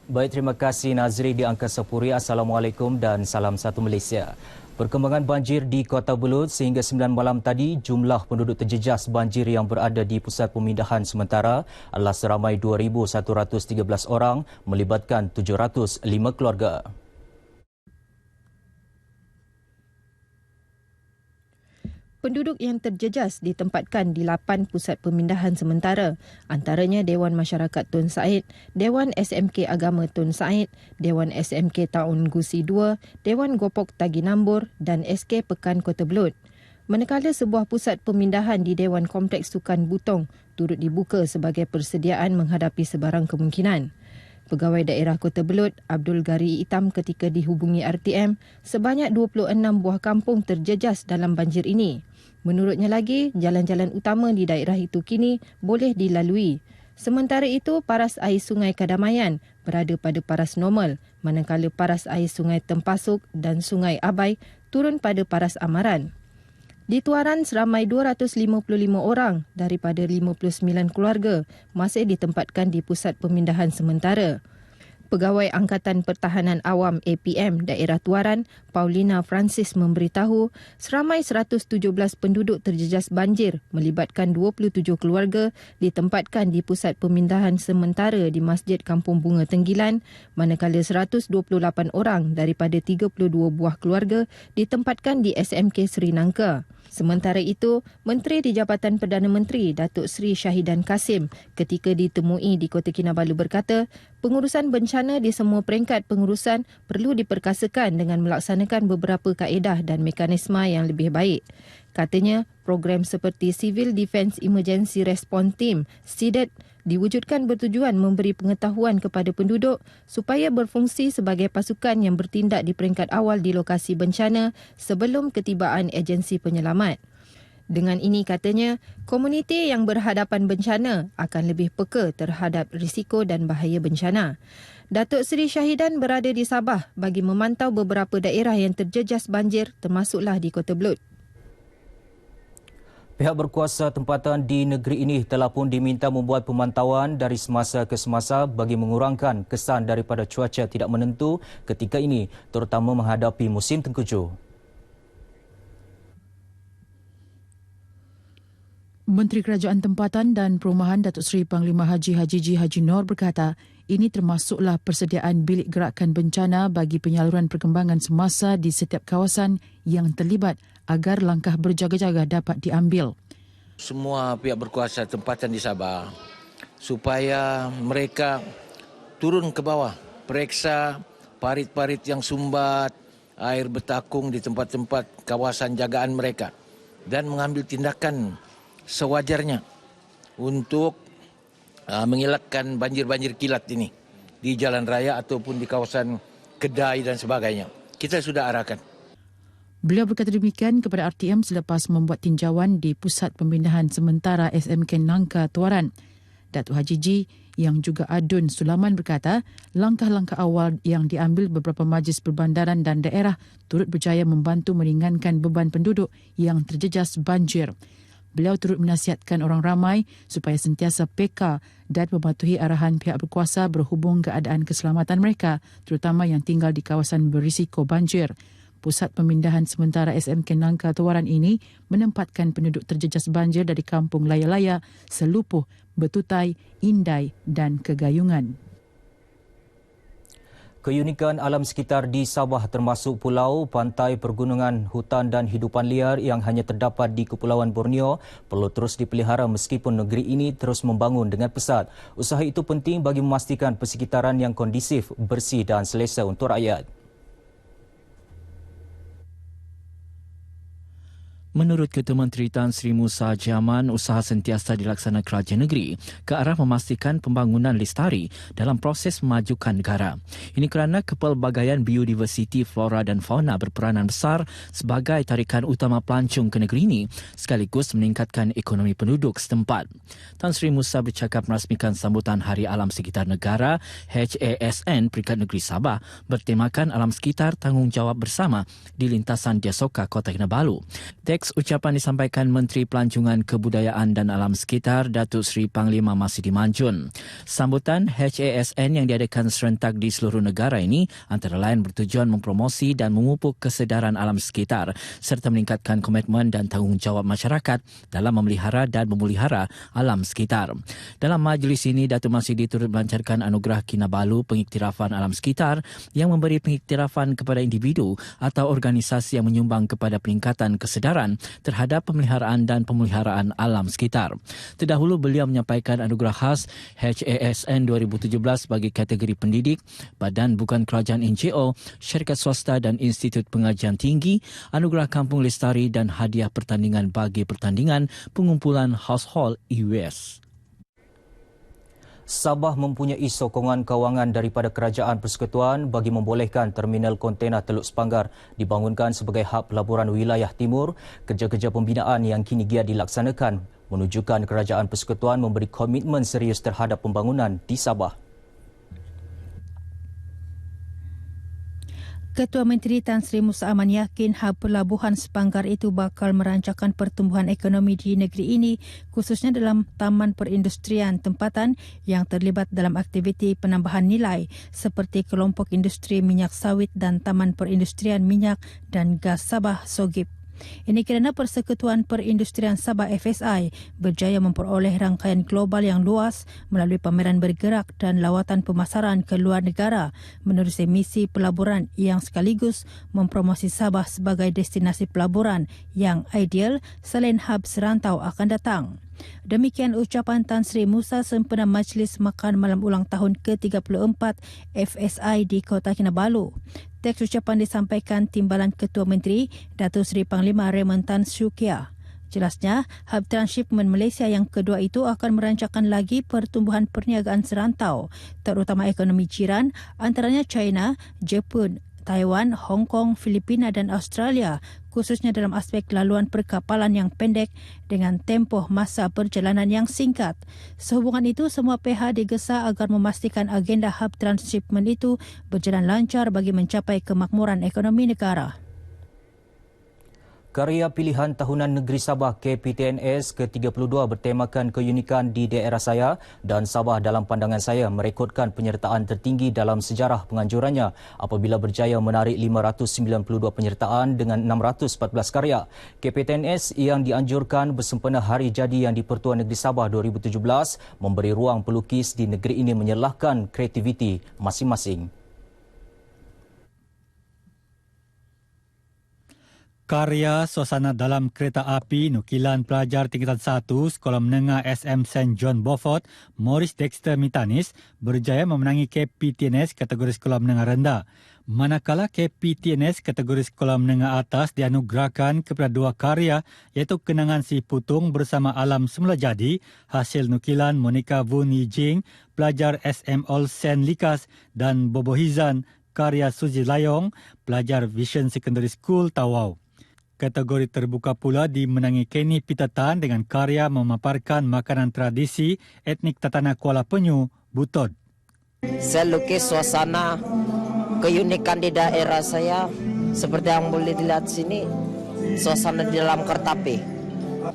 Baik, terima kasih Nazri di Angkasa Puri. Assalamualaikum dan salam satu Malaysia. Perkembangan banjir di Kota Belud sehingga 9 malam tadi, jumlah penduduk terjejas banjir yang berada di pusat pemindahan sementara adalah seramai 2,113 orang melibatkan 705 keluarga. Penduduk yang terjejas ditempatkan di 8 pusat pemindahan sementara, antaranya Dewan Masyarakat Tun Said, Dewan SMK Agama Tun Said, Dewan SMK Taun Gusi 2, Dewan Gopok Tagi Nambur dan SK Pekan Kota Belud. Manakala sebuah pusat pemindahan di Dewan Kompleks Sukan Butong turut dibuka sebagai persediaan menghadapi sebarang kemungkinan. Pegawai Daerah Kota Belud, Abdul Gari Itam ketika dihubungi RTM, sebanyak 26 buah kampung terjejas dalam banjir ini. Menurutnya lagi, jalan-jalan utama di daerah itu kini boleh dilalui. Sementara itu, paras air Sungai Kadamayan berada pada paras normal, manakala paras air Sungai Tempasuk dan Sungai Abai turun pada paras amaran. Di Tuaran, seramai 255 orang daripada 59 keluarga masih ditempatkan di pusat pemindahan sementara. Pegawai Angkatan Pertahanan Awam APM Daerah Tuaran, Paulina Francis memberitahu seramai 117 penduduk terjejas banjir melibatkan 27 keluarga ditempatkan di pusat pemindahan sementara di Masjid Kampung Bunga Tenggilan, manakala 128 orang daripada 32 buah keluarga ditempatkan di SMK Sri Nangka. Sementara itu, Menteri di Jabatan Perdana Menteri Datuk Seri Syahidan Kasim ketika ditemui di Kota Kinabalu berkata, pengurusan bencana di semua peringkat pengurusan perlu diperkasakan dengan melaksanakan beberapa kaedah dan mekanisme yang lebih baik. Katanya, program seperti Civil Defence Emergency Response Team, CDET, diwujudkan bertujuan memberi pengetahuan kepada penduduk supaya berfungsi sebagai pasukan yang bertindak di peringkat awal di lokasi bencana sebelum ketibaan agensi penyelamat. Dengan ini katanya, komuniti yang berhadapan bencana akan lebih peka terhadap risiko dan bahaya bencana. Datuk Seri Syahidan berada di Sabah bagi memantau beberapa daerah yang terjejas banjir termasuklah di Kota Belud. Pihak berkuasa tempatan di negeri ini telah pun diminta membuat pemantauan dari semasa ke semasa bagi mengurangkan kesan daripada cuaca tidak menentu ketika ini, terutama menghadapi musim tengkujuh. Menteri Kerajaan Tempatan dan Perumahan Datuk Seri Panglima Haji Haji Noor berkata, ini termasuklah persediaan bilik gerakan bencana bagi penyaluran perkembangan semasa di setiap kawasan yang terlibat agar langkah berjaga-jaga dapat diambil. Semua pihak berkuasa tempatan di Sabah supaya mereka turun ke bawah, periksa parit-parit yang sumbat, air bertakung di tempat-tempat kawasan jagaan mereka dan mengambil tindakan sewajarnya untuk mengelakkan banjir-banjir kilat ini di jalan raya ataupun di kawasan kedai dan sebagainya. Kita sudah arahkan. Beliau berkata demikian kepada RTM selepas membuat tinjauan di Pusat Pemindahan Sementara SMK Nangka Tuaran. Datuk Haji Ji yang juga Adun Sulaman berkata, langkah-langkah awal yang diambil beberapa majlis perbandaran dan daerah turut berjaya membantu meringankan beban penduduk yang terjejas banjir. Beliau turut menasihatkan orang ramai supaya sentiasa peka dan mematuhi arahan pihak berkuasa berhubung keadaan keselamatan mereka, terutama yang tinggal di kawasan berisiko banjir. Pusat Pemindahan Sementara SMK Nangka Tuaran ini menempatkan penduduk terjejas banjir dari kampung Laya-Laya, Selupuh, Betutai, Indai dan Kegayungan. Keunikan alam sekitar di Sabah termasuk pulau, pantai, pergunungan, hutan dan hidupan liar yang hanya terdapat di Kepulauan Borneo perlu terus dipelihara meskipun negeri ini terus membangun dengan pesat. Usaha itu penting bagi memastikan persekitaran yang kondisif, bersih dan selesa untuk rakyat. Menurut Ketua Menteri Tan Sri Musa Jaman, usaha sentiasa dilaksana kerajaan negeri ke arah memastikan pembangunan lestari dalam proses memajukan negara. Ini kerana kepelbagaian biodiversiti, flora dan fauna berperanan besar sebagai tarikan utama pelancong ke negeri ini sekaligus meningkatkan ekonomi penduduk setempat. Tan Sri Musa bercakap merasmikan sambutan Hari Alam Sekitar Negara HASN Peringkat Negeri Sabah bertemakan alam sekitar tanggungjawab bersama di lintasan Dia Soka, Kota Kinabalu. Teks Teks ucapan disampaikan Menteri Pelancongan Kebudayaan dan Alam Sekitar Datuk Seri Panglima Masidi Manjun. Sambutan HASN yang diadakan serentak di seluruh negara ini antara lain bertujuan mempromosi dan memupuk kesedaran alam sekitar serta meningkatkan komitmen dan tanggungjawab masyarakat dalam memelihara dan memelihara alam sekitar. Dalam majlis ini, Datuk Masidi turut melancarkan anugerah Kinabalu Pengiktirafan Alam Sekitar yang memberi pengiktirafan kepada individu atau organisasi yang menyumbang kepada peningkatan kesedaran terhadap pemeliharaan dan pemeliharaan alam sekitar. Terdahulu beliau menyampaikan anugerah khas HASN 2017 bagi kategori pendidik, badan bukan kerajaan NGO, syarikat swasta dan institut pengajian tinggi, anugerah kampung lestari dan hadiah pertandingan bagi pertandingan pengumpulan household EWS. Sabah mempunyai sokongan kewangan daripada Kerajaan Persekutuan bagi membolehkan terminal kontena Teluk Sepanggar dibangunkan sebagai hub pelaburan wilayah timur. Kerja-kerja pembinaan yang kini giat dilaksanakan menunjukkan Kerajaan Persekutuan memberi komitmen serius terhadap pembangunan di Sabah. Ketua Menteri Tan Sri Musa Aman yakin hub pelabuhan Sepanggar itu bakal merancangkan pertumbuhan ekonomi di negeri ini, khususnya dalam taman perindustrian tempatan yang terlibat dalam aktiviti penambahan nilai seperti kelompok industri minyak sawit dan taman perindustrian minyak dan gas Sabah Sogip. Ini kerana Persekutuan Perindustrian Sabah FSI berjaya memperoleh rangkaian global yang luas melalui pameran bergerak dan lawatan pemasaran ke luar negara menerusi misi pelaburan yang sekaligus mempromosi Sabah sebagai destinasi pelaburan yang ideal selain hub serantau akan datang. Demikian ucapan Tan Sri Musa sempena Majlis Makan Malam Ulang Tahun ke-34 FSI di Kota Kinabalu. Teks ucapan disampaikan Timbalan Ketua Menteri Datuk Seri Panglima Raymond Tan Syukia. Jelasnya, hub transshipment Malaysia yang kedua itu akan merancangkan lagi pertumbuhan perniagaan serantau, terutama ekonomi jiran antaranya China, Jepun, Taiwan, Hong Kong, Filipina dan Australia, khususnya dalam aspek laluan perkapalan yang pendek dengan tempoh masa perjalanan yang singkat. Sehubungan itu, semua pihak digesa agar memastikan agenda hub transshipment itu berjalan lancar bagi mencapai kemakmuran ekonomi negara. Karya pilihan tahunan Negeri Sabah KPTNS ke-32 bertemakan keunikan di daerah saya dan Sabah dalam pandangan saya merekodkan penyertaan tertinggi dalam sejarah penganjurannya apabila berjaya menarik 592 penyertaan dengan 614 karya. KPTNS yang dianjurkan bersempena Hari Jadi yang di-Pertuan Negeri Sabah 2017 memberi ruang pelukis di negeri ini menyerlahkan kreativiti masing-masing. Karya Suasana Dalam Kereta Api nukilan pelajar tingkatan 1 Sekolah Menengah SM St. John Beaufort, Maurice Dexter Mitanis berjaya memenangi KPTNS kategori Sekolah Menengah Rendah. Manakala KPTNS kategori Sekolah Menengah Atas dianugerahkan kepada dua karya iaitu Kenangan Si Putung bersama Alam Semula Jadi hasil nukilan Monica Vun Yijing, pelajar SM All Saint Likas dan Bobo Hizan, karya Suzy Layong, pelajar Vision Secondary School Tawau. Kategori terbuka pula dimenangi Kenny Peter Tan dengan karya memaparkan makanan tradisi etnik Tatana Kuala Penyu, Butod. Saya lukis suasana keunikan di daerah saya seperti yang boleh dilihat sini, suasana di dalam kereta api.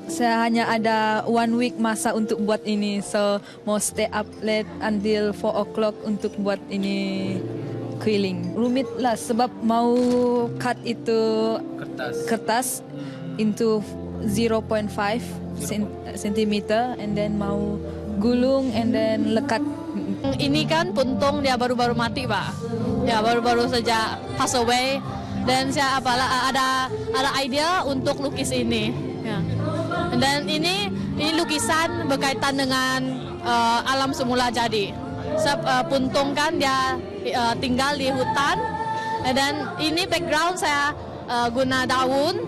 Saya hanya ada 1 week masa untuk buat ini, so mau stay up late until 4 o'clock untuk buat ini quilling. Rumit lah sebab mau cut itu kertas into 0.5 cm and then mau gulung and then lekat. Ini kan puntung dia baru-baru mati, Pak. Ya baru-baru saja pass away. Dan saya ada idea untuk lukis ini. Ya. Dan ini lukisan berkaitan dengan alam semula jadi. Puntung kan dia tinggal di hutan. Dan ini background saya guna daun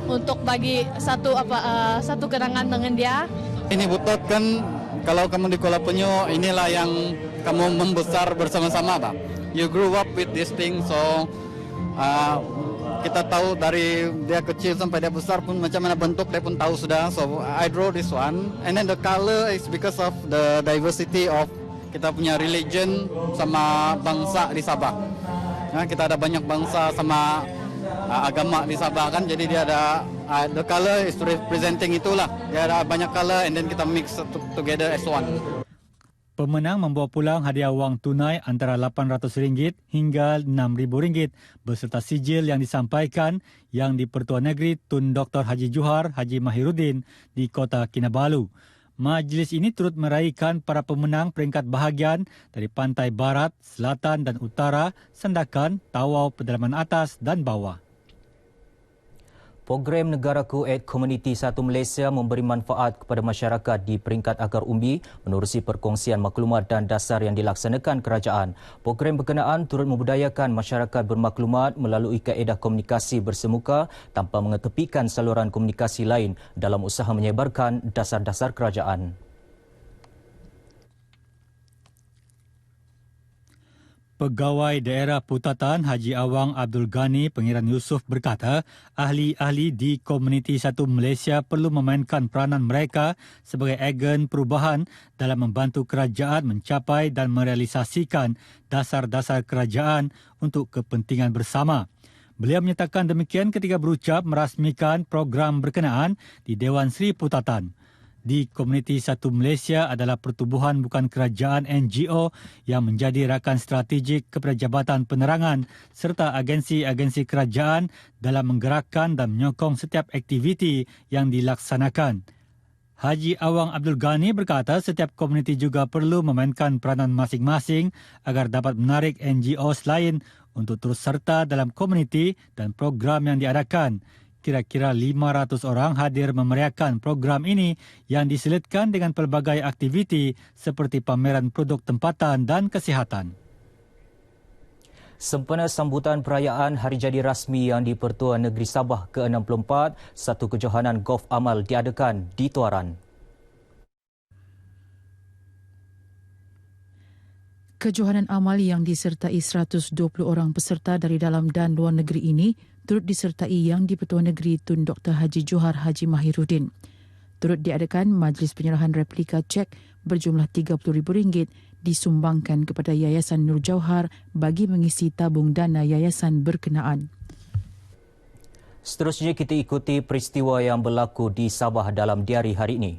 untuk bagi satu kenangan dengan dia. Ini Butod kan, kalau kamu di Kuala Penyu, inilah yang kamu membesar bersama-sama, Pak. You grew up with this thing, so kita tahu dari dia kecil sampai dia besar pun macam mana bentuk dia pun tahu sudah. So I draw this one, and then the color is because of the diversity of kita punya religion sama bangsa di Sabah. Kita ada banyak bangsa sama agama di Sabah kan, jadi dia ada the color is representing itulah. Dia ada banyak color and then kita mix together as one. Pemenang membawa pulang hadiah wang tunai antara RM800 hingga RM6,000 beserta sijil yang disampaikan yang di-Pertuan Negeri Tun Dr. Haji Johar Haji Mahiruddin di Kota Kinabalu. Majlis ini turut meraihkan para pemenang peringkat bahagian dari pantai barat, selatan dan utara, Sandakan, Tawau, pedalaman atas dan bawah. Program Negaraku at Komuniti 1 Malaysia memberi manfaat kepada masyarakat di peringkat akar umbi menerusi perkongsian maklumat dan dasar yang dilaksanakan kerajaan. Program berkenaan turut membudayakan masyarakat bermaklumat melalui kaedah komunikasi bersemuka tanpa mengetepikan saluran komunikasi lain dalam usaha menyebarkan dasar-dasar kerajaan. Pegawai Daerah Putatan Haji Awang Abdul Ghani Pangeran Yusof berkata, ahli-ahli di Komuniti 1 Malaysia perlu memainkan peranan mereka sebagai agen perubahan dalam membantu kerajaan mencapai dan merealisasikan dasar-dasar kerajaan untuk kepentingan bersama. Beliau menyatakan demikian ketika berucap merasmikan program berkenaan di Dewan Seri Putatan. Di Komuniti 1 Malaysia adalah pertubuhan bukan kerajaan NGO yang menjadi rakan strategik kepada Jabatan Penerangan serta agensi-agensi kerajaan dalam menggerakkan dan menyokong setiap aktiviti yang dilaksanakan. Haji Awang Abdul Ghani berkata setiap komuniti juga perlu memainkan peranan masing-masing agar dapat menarik NGOs lain untuk terus serta dalam komuniti dan program yang diadakan. Kira-kira 500 orang hadir memeriahkan program ini yang diselitkan dengan pelbagai aktiviti seperti pameran produk tempatan dan kesihatan. Sempena sambutan perayaan Hari Jadi Rasmi yang di-Pertuan Negeri Sabah ke-64, satu kejohanan golf amal diadakan di Tuaran. Kejohanan amal yang disertai 120 orang peserta dari dalam dan luar negeri ini turut disertai yang di-Pertuan Negeri Tun Dr. Haji Johar Haji Mahiruddin. Turut diadakan majlis penyerahan replika cek berjumlah RM30,000 disumbangkan kepada Yayasan Nur Jauhar bagi mengisi tabung dana yayasan berkenaan. Seterusnya kita ikuti peristiwa yang berlaku di Sabah dalam diari hari ini.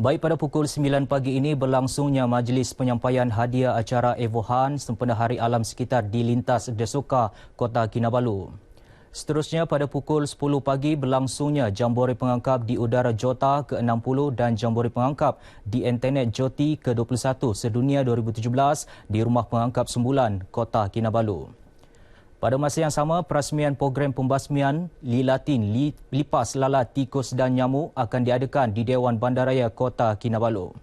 Baik, pada pukul 9 pagi ini berlangsungnya majlis penyampaian hadiah acara Evohan sempena Hari Alam Sekitar di Lintas Desoka, Kota Kinabalu. Seterusnya pada pukul 10 pagi berlangsungnya Jambore Pengangkap di Udara Jota ke-60 dan Jambore Pengangkap di Internet Joti ke-21 sedunia 2017 di Rumah Pengangkap Sembulan, Kota Kinabalu. Pada masa yang sama, perasmian program pembasmian lilatin, lipas lalat, tikus dan nyamuk akan diadakan di Dewan Bandaraya Kota Kinabalu.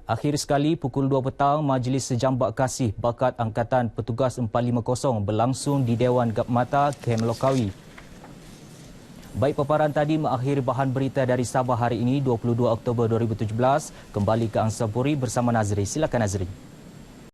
Akhir sekali, pukul 2 petang, Majlis Sejambak Kasih Bakat Angkatan Petugas 450 berlangsung di Dewan Gap Mata, Kem Lokawi. Baik, paparan tadi mengakhiri bahan berita dari Sabah hari ini, 22 Oktober 2017. Kembali ke Angsa Puri bersama Nazri. Silakan Nazri.